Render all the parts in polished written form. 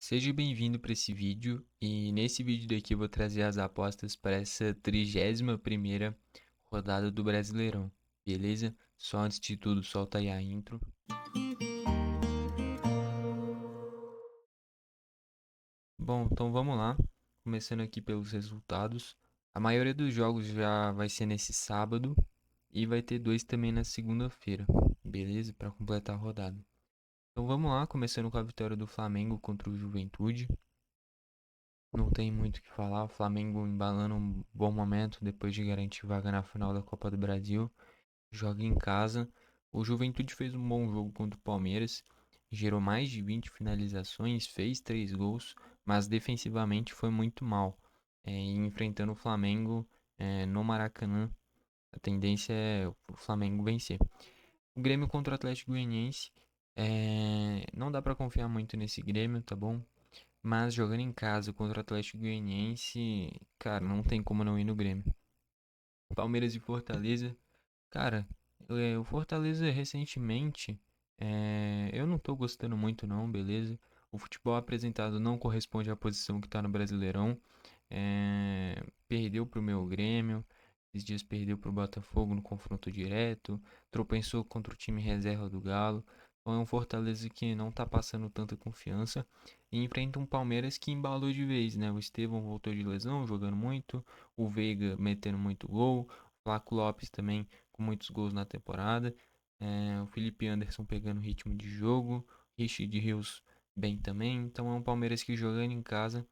Seja bem-vindo para esse vídeo e nesse vídeo daqui eu vou trazer as apostas para essa 31ª rodada do Brasileirão, beleza? Só antes de tudo, solta aí a intro. Bom, então vamos lá, começando aqui pelos resultados. A maioria dos jogos já vai ser nesse sábado e vai ter dois também na segunda-feira, beleza? Para completar a rodada. Então vamos lá, começando com a vitória do Flamengo contra o Juventude. Não tem muito o que falar, o Flamengo embalando um bom momento depois de garantir vaga na final da Copa do Brasil. Joga em casa. O Juventude fez um bom jogo contra o Palmeiras, gerou mais de 20 finalizações, fez 3 gols, mas defensivamente foi muito mal. E enfrentando o Flamengo no Maracanã, a tendência é o Flamengo vencer. O Grêmio contra o Atlético Goianiense, não dá pra confiar muito nesse Grêmio, tá bom? Mas jogando em casa contra o Atlético Goianiense, cara, não tem como não ir no Grêmio. Palmeiras e Fortaleza, cara, o Fortaleza recentemente, eu não tô gostando muito não, beleza? O futebol apresentado não corresponde à posição que tá no Brasileirão. Perdeu pro meu Grêmio, esses dias perdeu pro Botafogo no confronto direto, tropeçou contra o time reserva do Galo. Então é um Fortaleza que não tá passando tanta confiança e enfrenta um Palmeiras que embalou de vez, né? O Estevão voltou de lesão, jogando muito, o Veiga metendo muito gol, o Flaco Lopes também com muitos gols na temporada, o Felipe Anderson pegando ritmo de jogo, Richard Rios bem também. Então é um Palmeiras que jogando em casa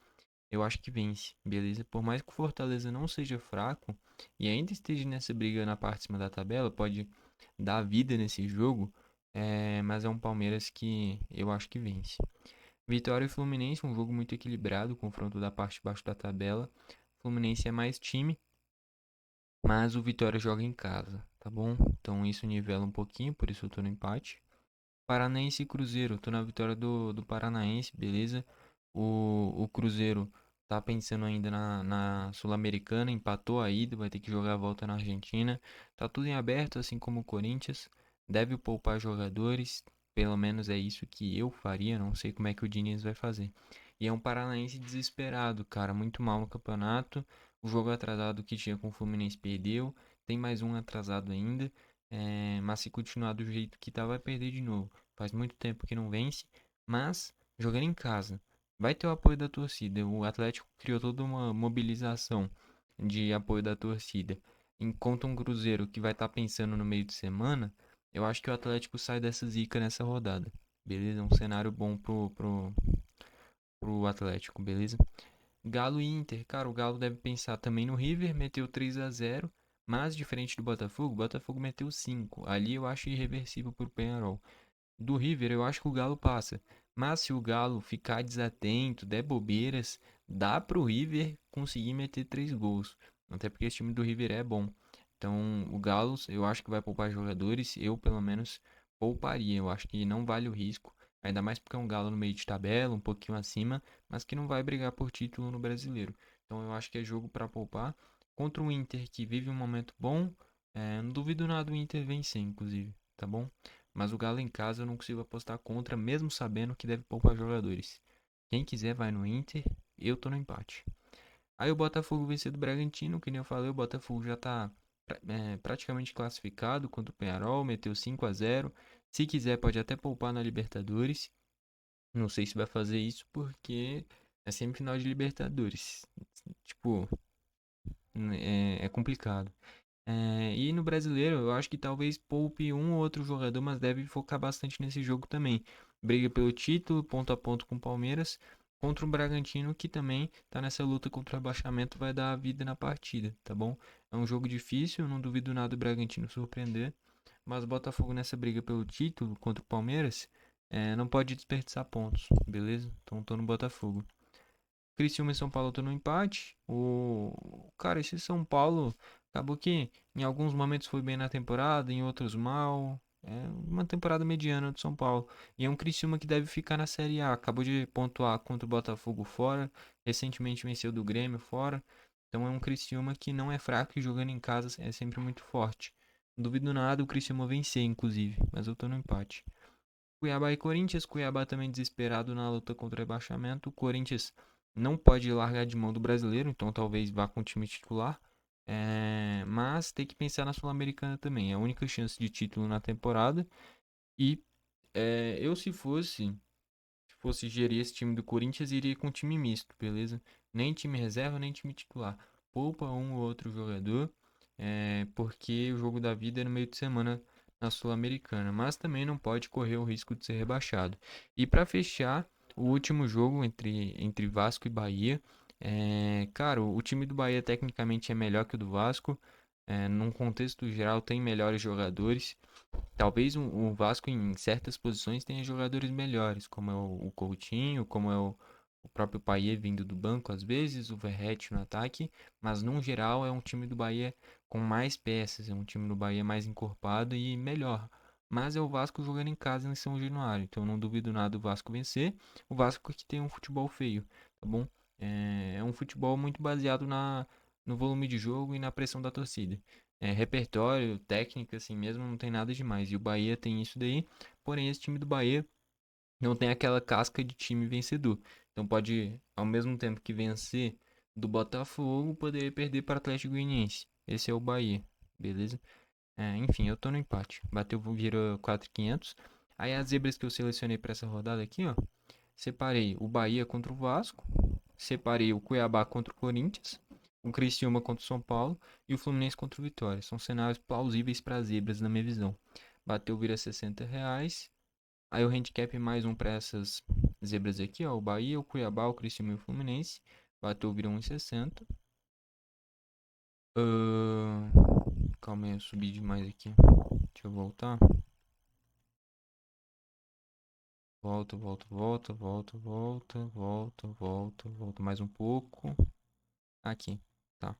eu acho que vence, beleza? Por mais que o Fortaleza não seja fraco e ainda esteja nessa briga na parte de cima da tabela, pode dar vida nesse jogo, mas é um Palmeiras que eu acho que vence. Vitória e Fluminense, um jogo muito equilibrado, confronto da parte de baixo da tabela. O Fluminense é mais time, mas o Vitória joga em casa, tá bom? Então isso nivela um pouquinho, por isso eu tô no empate. Paranaense e Cruzeiro, tô na vitória do Paranaense, beleza? O Cruzeiro tá pensando ainda na Sul-Americana, empatou a ida, vai ter que jogar a volta na Argentina. Tá tudo em aberto, assim como o Corinthians. Deve poupar jogadores, pelo menos é isso que eu faria, não sei como é que o Diniz vai fazer. E é um Paranaense desesperado, cara, muito mal no campeonato. O jogo atrasado que tinha com o Fluminense perdeu, tem mais um atrasado ainda. Mas se continuar do jeito que tá, vai perder de novo. Faz muito tempo que não vence, mas jogando em casa. Vai ter o apoio da torcida. O Atlético criou toda uma mobilização de apoio da torcida. Enquanto um Cruzeiro que vai estar pensando no meio de semana, eu acho que o Atlético sai dessa zica nessa rodada. Beleza? Um cenário bom pro Atlético, beleza? Galo e Inter, cara, o Galo deve pensar também no River, meteu 3-0, mas diferente do Botafogo, o Botafogo meteu 5. Ali eu acho irreversível pro Penharol. Do River, eu acho que o Galo passa. Mas se o Galo ficar desatento, der bobeiras, dá pro River conseguir meter 3 gols. Até porque esse time do River é bom. Então, o Galo, eu acho que vai poupar jogadores. Eu, pelo menos, pouparia. Eu acho que não vale o risco. Ainda mais porque é um Galo no meio de tabela, um pouquinho acima, mas que não vai brigar por título no Brasileiro. Então, eu acho que é jogo para poupar. Contra o Inter, que vive um momento bom, não duvido nada do Inter vencer, inclusive, tá bom? Mas o Galo em casa eu não consigo apostar contra, mesmo sabendo que deve poupar jogadores. Quem quiser vai no Inter, eu tô no empate. Aí o Botafogo venceu do Bragantino, que nem eu falei, o Botafogo já tá praticamente classificado contra o Penharol, meteu 5-0. Se quiser pode até poupar na Libertadores. Não sei se vai fazer isso porque é semifinal de Libertadores. Tipo, é complicado. E no brasileiro, eu acho que talvez poupe um ou outro jogador, mas deve focar bastante nesse jogo também. Briga pelo título, ponto a ponto com o Palmeiras, contra o Bragantino, que também tá nessa luta contra o rebaixamento, vai dar a vida na partida, tá bom? É um jogo difícil, não duvido nada do Bragantino surpreender, mas o Botafogo nessa briga pelo título contra o Palmeiras, não pode desperdiçar pontos, beleza? Então tô no Botafogo. Criciúma e São Paulo estão no empate. Cara, esse São Paulo acabou que em alguns momentos foi bem na temporada, em outros mal. É uma temporada mediana do São Paulo. E é um Criciúma que deve ficar na Série A. Acabou de pontuar contra o Botafogo fora. Recentemente venceu do Grêmio fora. Então é um Criciúma que não é fraco e jogando em casa é sempre muito forte. Não duvido nada o Criciúma vencer, inclusive. Mas eu tô no empate. Cuiabá e Corinthians. Cuiabá também desesperado na luta contra o rebaixamento. O Corinthians não pode largar de mão do brasileiro, então talvez vá com o time titular. Mas tem que pensar na Sul-Americana também. É a única chance de título na temporada. E eu, se fosse gerir esse time do Corinthians, iria com time misto, beleza? Nem time reserva, nem time titular. Poupa um ou outro jogador, porque o jogo da vida é no meio de semana na Sul-Americana. Mas também não pode correr o risco de ser rebaixado. E para fechar, o último jogo entre Vasco e Bahia. Cara, o time do Bahia tecnicamente é melhor que o do Vasco. Num contexto geral, tem melhores jogadores. Talvez o Vasco em certas posições tenha jogadores melhores, como é o Coutinho, como é o próprio Payet vindo do banco às vezes, o Verratti no ataque, mas num geral é um time do Bahia com mais peças, é um time do Bahia mais encorpado e melhor. Mas é o Vasco jogando em casa em São Januário, então não duvido nada do Vasco vencer. O Vasco que tem um futebol feio, tá bom? É um futebol muito baseado no volume de jogo e na pressão da torcida. Repertório, técnica, assim mesmo, não tem nada demais. E o Bahia tem isso daí, porém esse time do Bahia não tem aquela casca de time vencedor. Então pode, ao mesmo tempo que vencer do Botafogo, poder perder para o Atlético Goianiense. Esse é o Bahia, beleza? Enfim, eu tô no empate. Bateu, vira 4.500. Aí as zebras que eu selecionei para essa rodada aqui, ó. Separei o Bahia contra o Vasco. Separei o Cuiabá contra o Corinthians. O Criciúma contra o São Paulo. E o Fluminense contra o Vitória. São cenários plausíveis para zebras, na minha visão. Bateu, vira R$ 60. Aí o handicap mais um para essas zebras aqui, ó. O Bahia, o Cuiabá, o Criciúma e o Fluminense. Bateu, vira 1,60. Ahn, Calma aí, eu subi demais aqui. Deixa eu voltar. Volta, volta, volta, volta, volta, volta, volta, volta. Mais um pouco. Aqui, tá.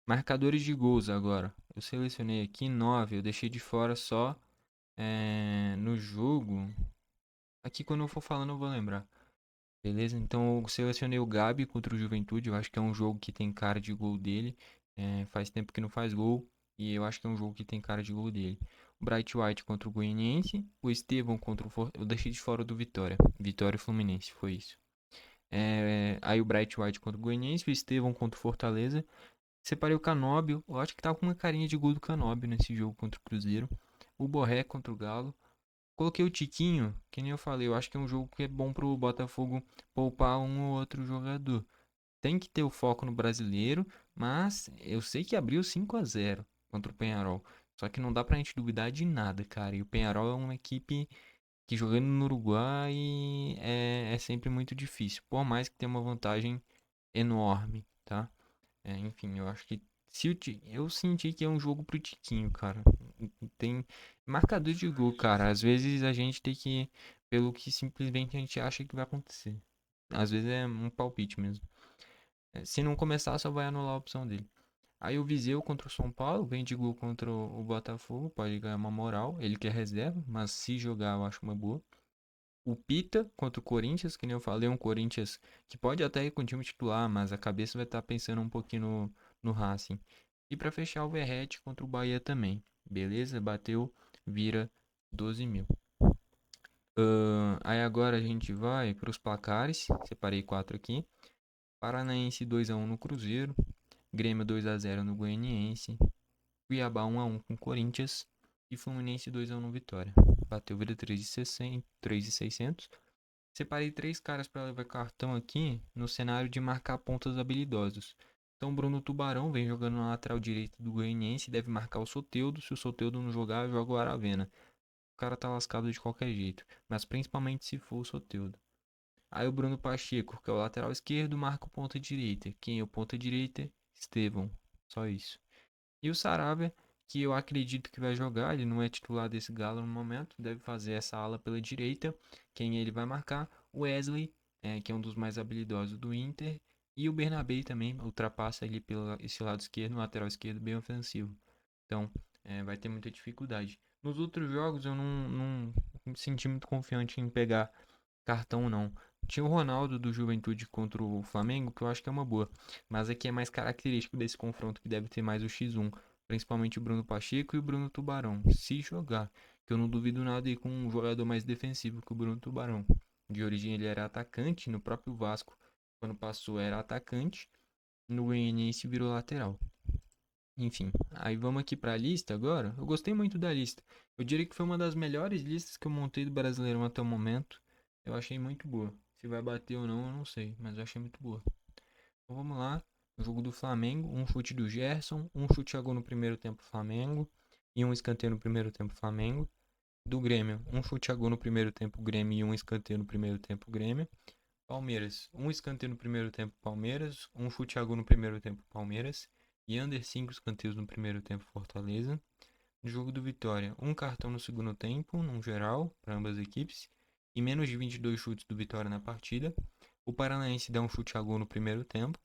Marcadores de gols agora. Eu selecionei aqui 9. Eu deixei de fora só no jogo. Aqui quando eu for falando eu vou lembrar. Beleza? Então eu selecionei o Gabi contra o Juventude. Eu acho que é um jogo que tem cara de gol dele. Faz tempo que não faz gol. E eu acho que é um jogo que tem cara de gol dele. O Bright White contra o Goianiense. O Estevão contra o Eu deixei de fora do Vitória. Vitória e Fluminense, foi isso. Aí o Bright White contra o Goianiense. O Estevão contra o Fortaleza. Separei o Canóbio. Eu acho que tá com uma carinha de gol do Canóbio nesse jogo contra o Cruzeiro. O Borré contra o Galo. Coloquei o Tiquinho, que nem eu falei. Eu acho que é um jogo que é bom pro Botafogo poupar um ou outro jogador. Tem que ter o foco no brasileiro, mas eu sei que abriu 5-0 contra o Penharol. Só que não dá pra gente duvidar de nada, cara. E o Penharol é uma equipe que jogando no Uruguai é sempre muito difícil. Por mais que tenha uma vantagem enorme, tá? Enfim, eu acho que se eu senti que é um jogo pro Tiquinho, cara. Tem marcador de gol, cara. Às vezes a gente tem que, pelo que simplesmente a gente acha que vai acontecer. Às vezes é um palpite mesmo. Se não começar, só vai anular a opção dele. Aí o Viseu contra o São Paulo, vem de gol contra o Botafogo, pode ganhar uma moral. Ele que é reserva, mas se jogar eu acho uma boa. O Pita contra o Corinthians, que nem eu falei, um Corinthians que pode até ir com o time titular, mas a cabeça vai estar pensando um pouquinho no Racing. E para fechar, o Verratti contra o Bahia também. Beleza? Bateu, vira 12 mil. Aí agora a gente vai para os placares. Separei 4 aqui. Paranaense 2-1 no Cruzeiro. Grêmio 2-0 no Goianiense. Cuiabá 1-1 com o Corinthians. E Fluminense 2-1 no Vitória. Bateu, vira 3.600. Separei 3 caras para levar cartão aqui no cenário de marcar pontas habilidosos. Então, Bruno Tubarão vem jogando na lateral direita do Goianiense, deve marcar o Soteldo. Se o Soteldo não jogar, joga o Aravena. O cara tá lascado de qualquer jeito, mas principalmente se for o Soteldo. Aí o Bruno Pacheco, que é o lateral esquerdo, marca o ponta direita. Quem é o ponta direita? Estevão. Só isso. E o Saravia, que eu acredito que vai jogar, ele não é titular desse Galo no momento, deve fazer essa ala pela direita. Quem ele vai marcar? O Wesley, que é um dos mais habilidosos do Inter. E o Bernabé também ultrapassa ali pelo esse lado esquerdo, no lateral esquerdo, bem ofensivo. Então, vai ter muita dificuldade. Nos outros jogos eu não me senti muito confiante em pegar cartão, não. Tinha o Ronaldo do Juventude contra o Flamengo, que eu acho que é uma boa. Mas aqui é mais característico desse confronto, que deve ter mais o X1. Principalmente o Bruno Pacheco e o Bruno Tubarão. Se jogar. que eu não duvido nada ir com um jogador mais defensivo que o Bruno Tubarão. De origem ele era atacante, no próprio Vasco, quando passou era atacante, no Goianiense virou lateral. Enfim, aí vamos aqui para a lista agora. Eu gostei muito da lista. Eu diria que foi uma das melhores listas que eu montei do Brasileirão até o momento. Eu achei muito boa. Se vai bater ou não, eu não sei, mas eu achei muito boa. Então vamos lá. O jogo do Flamengo, um chute do Gerson, um chute a gol no primeiro tempo Flamengo e um escanteio no primeiro tempo Flamengo. Do Grêmio, um chute a gol no primeiro tempo Grêmio e um escanteio no primeiro tempo Grêmio. Palmeiras, um escanteio no primeiro tempo Palmeiras, um chute a gol no primeiro tempo Palmeiras e under 5 escanteios no primeiro tempo Fortaleza. No jogo do Vitória, um cartão no segundo tempo, num geral, para ambas as equipes, e menos de 22 chutes do Vitória na partida. O Paranaense dá um chute a gol no primeiro tempo.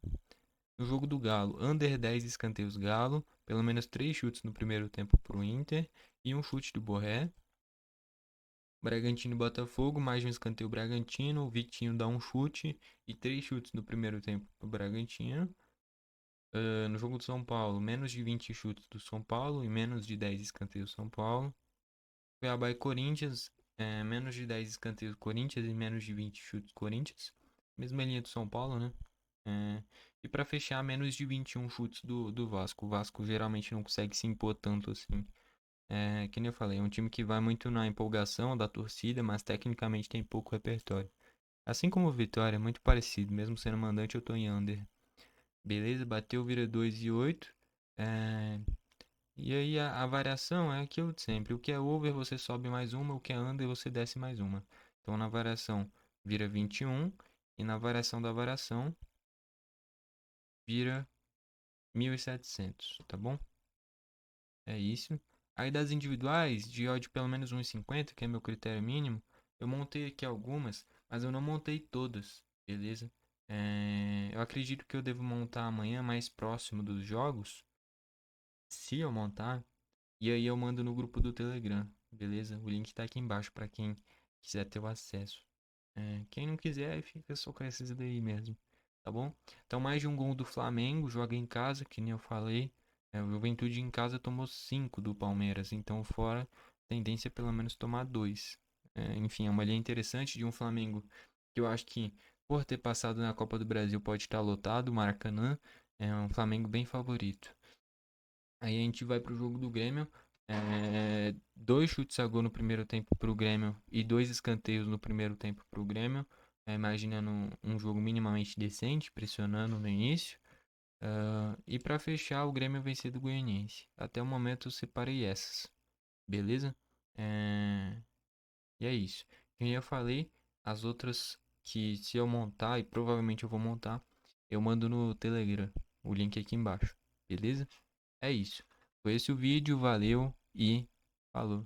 No jogo do Galo, under 10 escanteios Galo, pelo menos 3 chutes no primeiro tempo para o Inter e um chute do Borré. Bragantino e Botafogo, mais um escanteio Bragantino, o Vitinho dá um chute e 3 chutes no primeiro tempo para o Bragantino. No jogo do São Paulo, menos de 20 chutes do São Paulo e menos de 10 escanteios São Paulo. Cuiabá e Corinthians, menos de 10 escanteios Corinthians e menos de 20 chutes Corinthians. Mesma linha do São Paulo, né? E para fechar, menos de 21 chutes do Vasco. O Vasco geralmente não consegue se impor tanto assim. Que nem eu falei, é um time que vai muito na empolgação da torcida, mas tecnicamente tem pouco repertório. Assim como o Vitória, é muito parecido, mesmo sendo mandante, eu tô em under. Beleza, bateu, vira 2,8. É... E aí a variação é aquilo de sempre. O que é over você sobe mais uma, o que é under você desce mais uma. Então na variação vira 21 e na variação da variação vira 1.700, tá bom? É isso. Aí das individuais, de odd pelo menos 1,50, que é meu critério mínimo, eu montei aqui algumas, mas eu não montei todas, beleza? Eu acredito que eu devo montar amanhã mais próximo dos jogos, se eu montar, e aí eu mando no grupo do Telegram, beleza? O link tá aqui embaixo para quem quiser ter o acesso. Quem não quiser, aí fica só com esses daí mesmo, tá bom? Então, mais de um gol do Flamengo, joga em casa, que nem eu falei. O Juventude em casa tomou 5 do Palmeiras, então fora, tendência é pelo menos tomar 2. Enfim, é uma linha interessante de um Flamengo que eu acho que, por ter passado na Copa do Brasil, pode estar lotado. O Maracanã é um Flamengo bem favorito. Aí a gente vai pro jogo do Grêmio. Dois chutes a gol no primeiro tempo pro Grêmio e dois escanteios no primeiro tempo pro Grêmio. Imaginando um jogo minimamente decente, pressionando no início. E para fechar, o Grêmio vencer do Goianiense. Até o momento eu separei essas. Beleza? E é isso. Como eu falei, as outras que se eu montar, e provavelmente eu vou montar, eu mando no Telegram. O link aqui embaixo. Beleza? É isso. Foi esse o vídeo, valeu e falou.